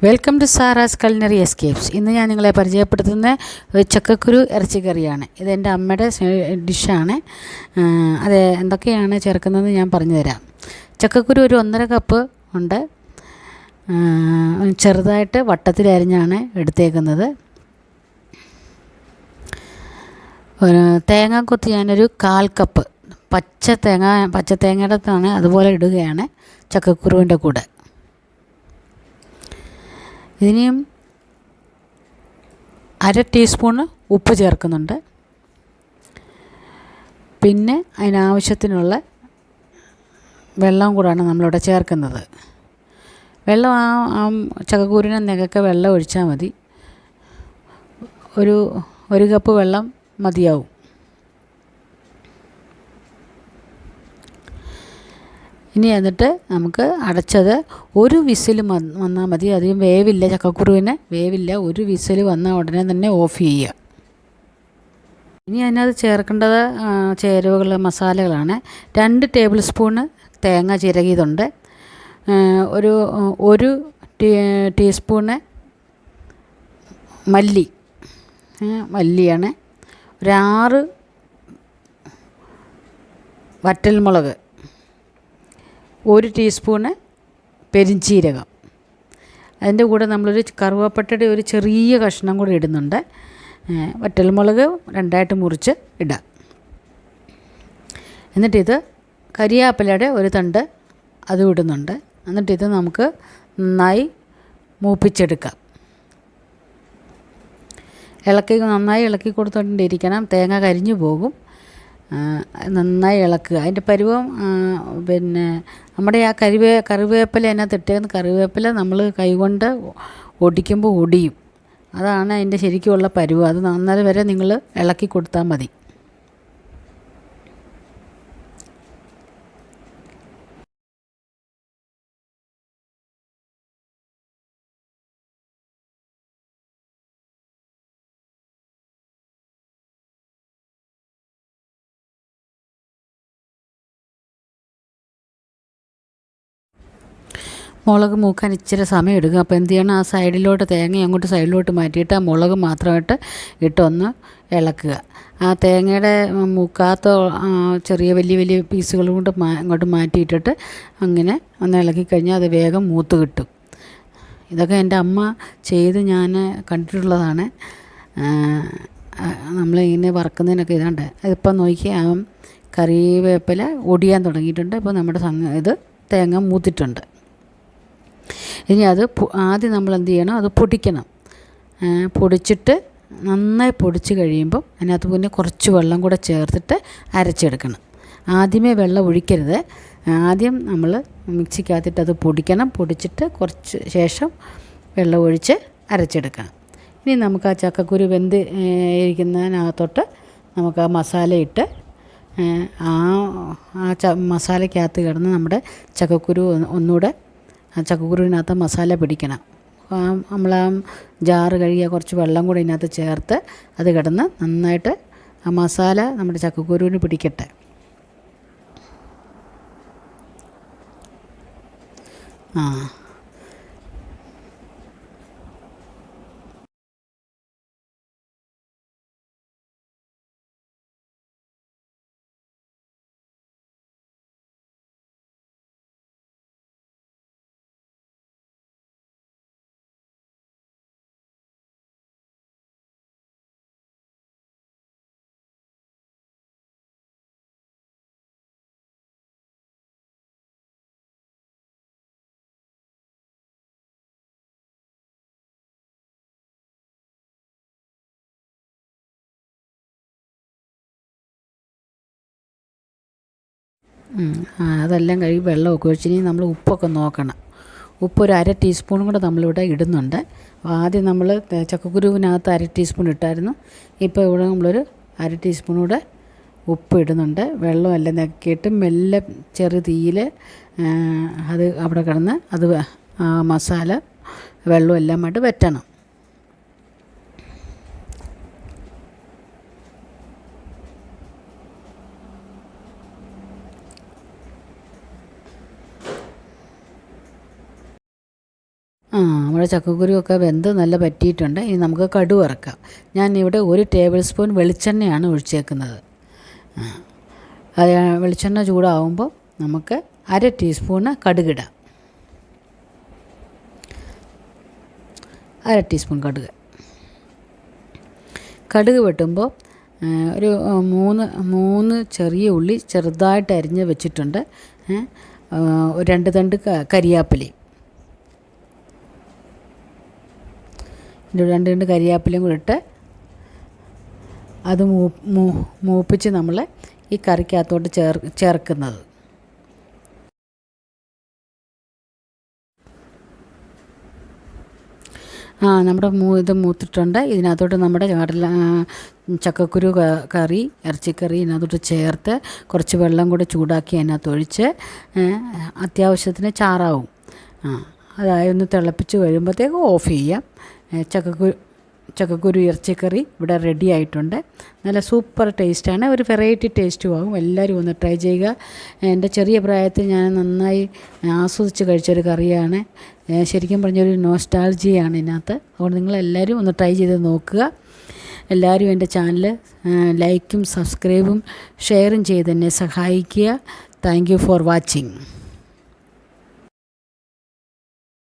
Welcome to Sara's culinary escapes. ഇന്ന് ഞാൻ നിങ്ങളെ പരിചയപ്പെടുത്തുന്ന ചക്കക്കുരു ഇറച്ചിക്കറിയാണ്. ഇതെൻ്റെ അമ്മയുടെ ഡിഷാണ്. അത് എന്തൊക്കെയാണ് ചേർക്കുന്നതെന്ന് ഞാൻ പറഞ്ഞു തരാം. ചക്കക്കുരു ഒരു 1.5 കപ്പ് ഉണ്ട്. ചെറുതായിട്ട് വട്ടത്തിലരിഞ്ഞാണ് എടുത്തേക്കുന്നത്. തേങ്ങാക്കൊത്ത് ഞാനൊരു 1/4 കപ്പ് പച്ചത്തേങ്ങയുടെ ആണ് അതുപോലെ ഇടുകയാണ് ചക്കക്കുരുവിൻ്റെ കൂടെ. ഇതിനെയും 1/2 ടീസ്പൂണ് ഉപ്പ് ചേർക്കുന്നുണ്ട്. പിന്നെ അതിനാവശ്യത്തിനുള്ള വെള്ളം കൂടാണ് നമ്മളിവിടെ ചേർക്കുന്നത്. വെള്ളം ആ ചക്കക്കുരുവിനെ നികക്കെ വെള്ളം ഒഴിച്ചാൽ മതി. ഒരു കപ്പ് വെള്ളം മതിയാവും. ഇനി എന്നിട്ട് നമുക്ക് അടച്ചത് ഒരു വിസിൽ വന്നാൽ മതി. അധികം വേവില്ല, ചക്കക്കുരുവിന് വേവില്ല. ഒരു വിസിൽ വന്നാൽ ഉടനെ തന്നെ ഓഫ് ചെയ്യുക. ഇനി അതിനകത്ത് ചേർക്കേണ്ടത് ചേരുവകൾ മസാലകളാണ്. 2 ടേബിൾ സ്പൂണ് തേങ്ങ ചിരകിയതുണ്ട്. ഒരു ടീസ്പൂണ് മല്ലിയാണ്. 6 വറ്റൽമുളക്, 1 ടീസ്പൂണ് പെരിഞ്ചീരകം. അതിൻ്റെ കൂടെ നമ്മളൊരു കറുവപ്പട്ടയുടെ ഒരു ചെറിയ കഷ്ണം കൂടി ഇടുന്നുണ്ട്. വറ്റൽമുളക് 2ആയിട്ട് മുറിച്ച് ഇടാം. എന്നിട്ടിത് കരിയാപ്പിലയുടെ ഒരു തണ്ട് അതും ഇടുന്നുണ്ട്. എന്നിട്ടിത് നമുക്ക് നന്നായി മൂപ്പിച്ചെടുക്കാം. നന്നായി ഇളക്കി കൊടുത്തുകൊണ്ടിരിക്കണം. തേങ്ങ കരിഞ്ഞു പോകും. നന്നായി ഇളക്കുക. അതിൻ്റെ പരുവം പിന്നെ നമ്മുടെ ആ കറിവേപ്പില അതിനകത്ത് ഇട്ടേക്കുന്ന കറിവേപ്പില നമ്മൾ കൈകൊണ്ട് ഒടിക്കുമ്പോൾ ഒടിയും. അതാണ് അതിൻ്റെ ശരിക്കുമുള്ള പരുവം. അത് നന്നായി വരെ നിങ്ങൾ ഇളക്കി കൊടുത്താൽ മതി. മുളക് മൂക്കാൻ ഇച്ചിരി സമയം എടുക്കും. അപ്പോൾ എന്ത് ചെയ്യണം, ആ സൈഡിലോട്ട് തേങ്ങ അങ്ങോട്ട് സൈഡിലോട്ട് മാറ്റിയിട്ട് ആ മുളക് മാത്രമായിട്ട് ഇട്ടൊന്ന് ഇളക്കുക. ആ തേങ്ങയുടെ മൂക്കാത്ത ചെറിയ വലിയ പീസുകൾ കൊണ്ട് അങ്ങോട്ട് മാറ്റിയിട്ടിട്ട് അങ്ങനെ ഒന്ന് ഇളക്കി കഴിഞ്ഞാൽ അത് വേഗം മൂത്ത് കിട്ടും. ഇതൊക്കെ എൻ്റെ അമ്മ ചെയ്ത് ഞാൻ കണ്ടിട്ടുള്ളതാണ്. നമ്മളിങ്ങനെ വറക്കുന്നതിനൊക്കെ ഇതുണ്ട്. ഇതിപ്പം നോക്കി ആ കറിവേപ്പില ഒടിയാൻ തുടങ്ങിയിട്ടുണ്ട്. ഇപ്പോൾ നമ്മുടെ ഇത് തേങ്ങ മൂത്തിട്ടുണ്ട്. ഇനി അത് ആദ്യം നമ്മൾ എന്ത് ചെയ്യണം, അത് പൊടിക്കണം. പൊടിച്ചിട്ട് നന്നായി പൊടിച്ച് കഴിയുമ്പം അതിനകത്ത് പിന്നെ കുറച്ച് വെള്ളം കൂടെ ചേർത്തിട്ട് അരച്ചെടുക്കണം. ആദ്യമേ വെള്ളം ഒഴിക്കരുത്. ആദ്യം നമ്മൾ മിക്സിക്കകത്തിട്ട് അത് പൊടിക്കണം. പൊടിച്ചിട്ട് കുറച്ച് ശേഷം വെള്ളം ഒഴിച്ച് അരച്ചെടുക്കണം. ഇനി നമുക്ക് ആ ചക്കക്കുരു വെന്ത് ഇരിക്കുന്നതിനകത്തോട്ട് നമുക്ക് ആ മസാല ഇട്ട് മസാലയ്ക്കകത്ത് കിടന്ന് നമ്മുടെ ചക്കക്കുരു ഒന്നുകൂടെ ആ ചക്കക്കുരുവിനകത്ത് മസാല പിടിക്കണം. നമ്മൾ ആ ജാറ് കഴുകിയ കുറച്ച് വെള്ളം കൂടി ഇതിനകത്ത് ചേർത്ത് അത് കിടന്ന് നന്നായിട്ട് ആ മസാല നമ്മുടെ ചക്കക്കുരുവിന് പിടിക്കട്ടെ. അതെല്ലാം കഴുകി വെള്ളമൊക്കെ ഒഴിച്ച് ഇനി നമ്മൾ ഉപ്പൊക്കെ നോക്കണം. ഉപ്പ് ഒരു 1/2 ടീസ്പൂണും കൂടെ നമ്മളിവിടെ ഇടുന്നുണ്ട്. ആദ്യം നമ്മൾ ചക്കക്കുരുവിനകത്ത് 1/2 ടീസ്പൂൺ ഇട്ടായിരുന്നു. ഇപ്പോൾ ഇവിടെ നമ്മളൊരു 1/2 ടീസ്പൂൺ കൂടെ ഉപ്പ് ഇടുന്നുണ്ട്. വെള്ളമെല്ലാം നോക്കിയിട്ട് മെല്ലെ ചെറു തീയിൽ അത് അവിടെ കിടന്ന് അത് മസാല വെള്ളം എല്ലാമായിട്ട് വറ്റണം. നമ്മുടെ ചക്കക്കുരുവൊക്കെ വെന്ത് നല്ല പറ്റിയിട്ടുണ്ട്. ഇനി നമുക്ക് കടുക് വറക്കാം. ഞാനിവിടെ 1 ടേബിൾ സ്പൂൺ വെളിച്ചെണ്ണയാണ് ഒഴിച്ചേക്കുന്നത്. അത് വെളിച്ചെണ്ണ ചൂടാവുമ്പോൾ നമുക്ക് 1/2 ടീസ്പൂണ് കടുകിടാം. 1/2 ടീസ്പൂൺ കടുക് വെട്ടുമ്പോൾ ഒരു 3 ചെറിയ ഉള്ളി ചെറുതായിട്ട് അരിഞ്ഞ് വെച്ചിട്ടുണ്ട്. 2 തണ്ട് കരിയാപ്പിലയും 2 തണ്ട് കരിയാപ്പിലയും കൂടെ ഇട്ട് അത് മൂപ്പിച്ച് നമ്മൾ ഈ കറിക്കകത്തോട്ട് ചേർക്കുന്നത്. നമ്മുടെ ഇത് മൂത്തിട്ടുണ്ട്. ഇതിനകത്തോട്ട് നമ്മുടെ ചക്കക്കുരു കറി, ഇറച്ചിക്കറി ഇതിനകത്തോട്ട് ചേർത്ത് കുറച്ച് വെള്ളം കൂടി ചൂടാക്കി അതിനകത്ത് ഒഴിച്ച് അത്യാവശ്യത്തിന് ചാറാവും. അതായത് ഒന്ന് തിളപ്പിച്ച് കഴിയുമ്പോഴത്തേക്ക് ഓഫ് ചെയ്യാം. ചക്കക്കുരു ഇറച്ചിക്കറി ഇവിടെ റെഡി ആയിട്ടുണ്ട്. നല്ല സൂപ്പർ ടേസ്റ്റാണ്, ഒരു വെറൈറ്റി ടേസ്റ്റും ആകും. എല്ലാവരും ഒന്ന് ട്രൈ ചെയ്യുക. എൻ്റെ ചെറിയ പ്രായത്തിൽ ഞാൻ നന്നായി ആസ്വദിച്ച് കഴിച്ചൊരു കറിയാണ്. ശരിക്കും പറഞ്ഞൊരു നോസ്റ്റാൾജിയാണ് ഇതിനകത്ത്. അതുകൊണ്ട് നിങ്ങളെല്ലാവരും ഒന്ന് ട്രൈ ചെയ്ത് നോക്കുക. എല്ലാവരും എൻ്റെ ചാനൽ ലൈക്കും സബ്സ്ക്രൈബും ഷെയറും ചെയ്ത് എന്നെ സഹായിക്കുക. Thank you for watching.